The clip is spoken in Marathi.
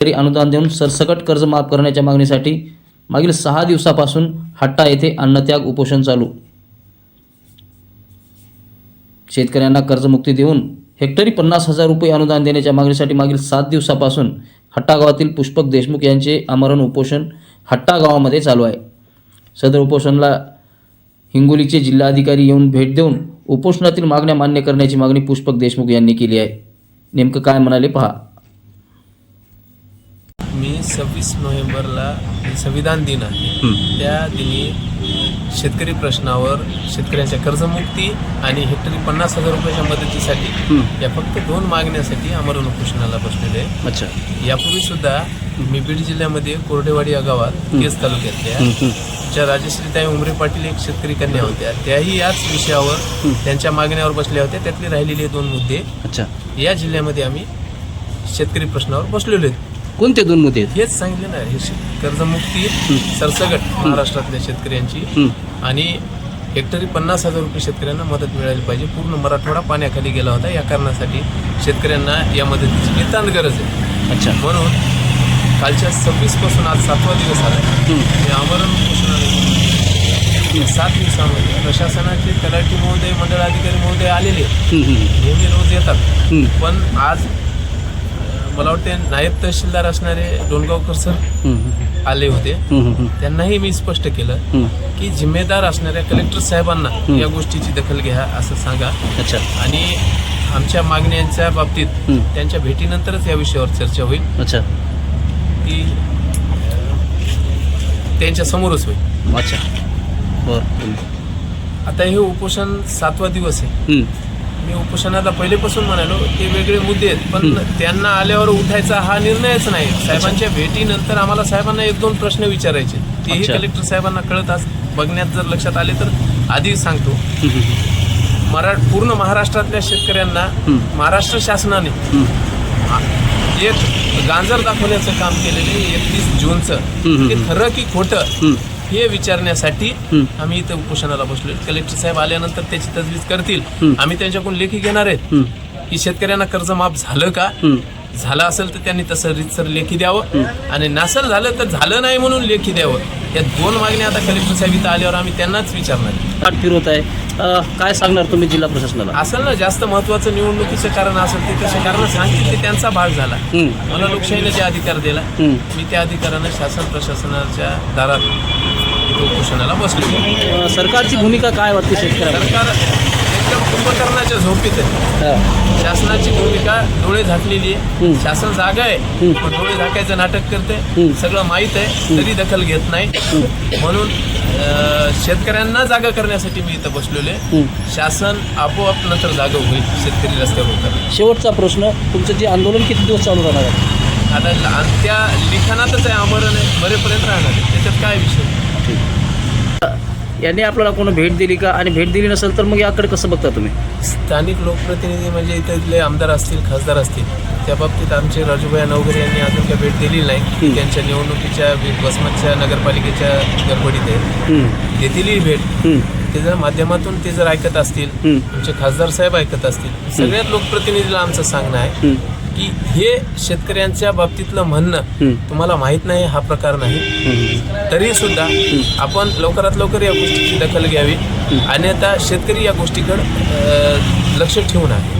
तरी अनुदान देऊन सरसकट कर्ज माफ करण्याच्या मागणीसाठी मागील 6 दिवसापासून हट्टा येथे अन्नत्याग उपोषण चालू। शेतकऱ्यांना कर्जमुक्ती देऊन हेक्टरी 50,000 रुपये अनुदान देण्याच्या मागणीसाठी मागील 7 दिवसापासून हट्टा गावातील पुष्पक देशमुख यांचे आमरण उपोषण हट्टा गावामध्ये चालू आहे। सदर उपोषणाला हिंगोलीचे जिल्हाधिकारी येऊन भेट देऊन उपोषणातील मागण्या मान्य करण्याची मागणी पुष्पक देशमुख यांनी केली आहे। नेमकं काय म्हणाले पहा। मी 26 नोव्हेंबरला संविधान दिन आहे, त्या दिनी शेतकरी प्रश्नावर शेतकऱ्यांच्या कर्जमुक्ती आणि हेक्टरी 50,000 रुपयाच्या मदतीसाठी या फक्त 2 मागण्यासाठी आमरण उपोषणाला बसलेले आहे। अच्छा, यापूर्वी सुद्धा मी बीड जिल्ह्यामध्ये कोरडेवाडी या गावात केस तालुक्यातल्या ज्या राजश्रीताई उमरे पाटील एक शेतकरी कन्या होत्या, त्याही याच विषयावर त्यांच्या मागण्यावर बसल्या होत्या। त्यातले राहिलेले 2 मुद्दे अच्छा, या जिल्ह्यामध्ये आम्ही शेतकरी प्रश्नावर बसलेलो आहेत। कोणते 2 मुद्दे? हेच सांगितले ना, हे कर्जमुक्ती सरसगट महाराष्ट्रातल्या शेतकऱ्यांची आणि हेक्टरी 50,000 रुपये शेतकऱ्यांना मदत मिळाली पाहिजे। पूर्ण मराठवाडा पाण्याखाली गेला होता, या कारणासाठी शेतकऱ्यांना या मदतीची नितांत गरज आहे। अच्छा, म्हणून कालच्या 26 पासून आज 7वा दिवस आला। मी आमरण उपोषणाला 7 दिवसामध्ये प्रशासनाचे तलाठी महोदय, मंडळ अधिकारी महोदय आलेले नेहमी रोज येतात, पण आज मला वाटते नायब तहसीलदार असणारे डोणगावकर सर आले होते। त्यांनाही मी स्पष्ट केलं की जिम्मेदार असणाऱ्या कलेक्टर साहेबांना या गोष्टीची दखल घ्या असं सांगा। अच्छा, आणि आमच्या मागण्यांच्या बाबतीत त्यांच्या भेटीनंतरच या विषयावर चर्चा होईल। अच्छा, ती त्यांच्या समोरच होईल। अच्छा, बरं। आता हे उपोषण 7वा दिवस आहे। मी उपोषणाला पहिलेपासून म्हणालो ते वेगळे मुद्दे आहेत, पण त्यांना आल्यावर उठायचा हा निर्णयच नाही। साहेबांच्या भेटीनंतर आम्हाला साहेबांना 1-2 प्रश्न विचारायचे, तेही कलेक्टर साहेबांना कळत आज बघण्यात जर लक्षात आले तर आधी सांगतो। पूर्ण महाराष्ट्रातल्या शेतकऱ्यांना महाराष्ट्र शासनाने एक गांजर दाखवण्याचं काम केलेले 31 जूनचं, ते खरं की खोटं हे विचारण्यासाठी आम्ही इथं उपोषणाला बसलो। कलेक्टर साहेब आल्यानंतर त्याची तजवीज करतील, आम्ही त्यांच्याकडून लेखी घेणार आहेत की शेतकऱ्यांना कर्ज माफ झालं का, झालं असेल तर त्यांनी तसं रीतसर लेखी द्यावं, आणि नसेल झालं तर झालं नाही म्हणून लेखी द्यावं। या 2 मागण्या आता कलेक्टर साहेब इथं आल्यावर आम्ही त्यांनाच विचारणार। पाठ फिरवत आहे, काय सांगणार तुम्ही जिल्हा प्रशासनाला? असेल ना जास्त महत्त्वाचं निवडणुकीचं कारण असेल ते तसे कारण सांगतील, ते त्यांचा भाग झाला। मला लोकशाहीने जे अधिकार दिला मी त्या अधिकारानं शासन प्रशासनाच्या दारात इथं उपोषणाला बसलो। सरकारची भूमिका काय वाटते शेतकऱ्याला? सरकार एकदम कुंभकर्णाच्या झोपीत आहे। शासनाची भूमिका डोळे झाकलेली आहे। शासन जागा आहे पण डोळे झाकायचं नाटक करते, सगळं माहीत आहे तरी दखल घेत नाही। म्हणून शेतकऱ्यांना जागा करण्यासाठी मी इथं बसलेलो आहे। शासन आपोआप नंतर जागा होईल, शेतकरी रस्त्यावर उतरले। शेवटचा प्रश्न, तुमचं जे आंदोलन किती दिवस चालू राहणार आहे? आता त्या लिखाणातच आहे, आमरण आहे, बरेपर्यंत राहणार आहे, त्याच्यात काय विषय। यांनी आपल्याला कोण भेट दिली का, आणि भेट दिली नसेल तर मग याकडे कसं बघता तुम्ही? स्थानिक लोकप्रतिनिधी म्हणजे इथले आमदार असतील, खासदार असतील, त्या बाबतीत आमचे राजूभाई नवघरे यांनी अजून काही भेट दिली नाही। त्यांच्या निवडणुकीच्या वसमतच्या नगरपालिकेच्या गडबडीत आहे, देतीलही भेट। त्याच्या माध्यमातून ते जर ऐकत असतील, आमचे खासदार साहेब ऐकत असतील, सगळ्यात लोकप्रतिनिधीला आमचं सांगणं आहे की हे शेतकऱ्यांच्या बाबतीतलं म्हणणं तुम्हाला माहीत नाही हा प्रकार नाही, तरी सुद्धा आपण लवकरात लवकर या गोष्टीची दखल घ्यावी, अन्यथा शेतकरी या गोष्टीकडे लक्ष ठेवून आहे।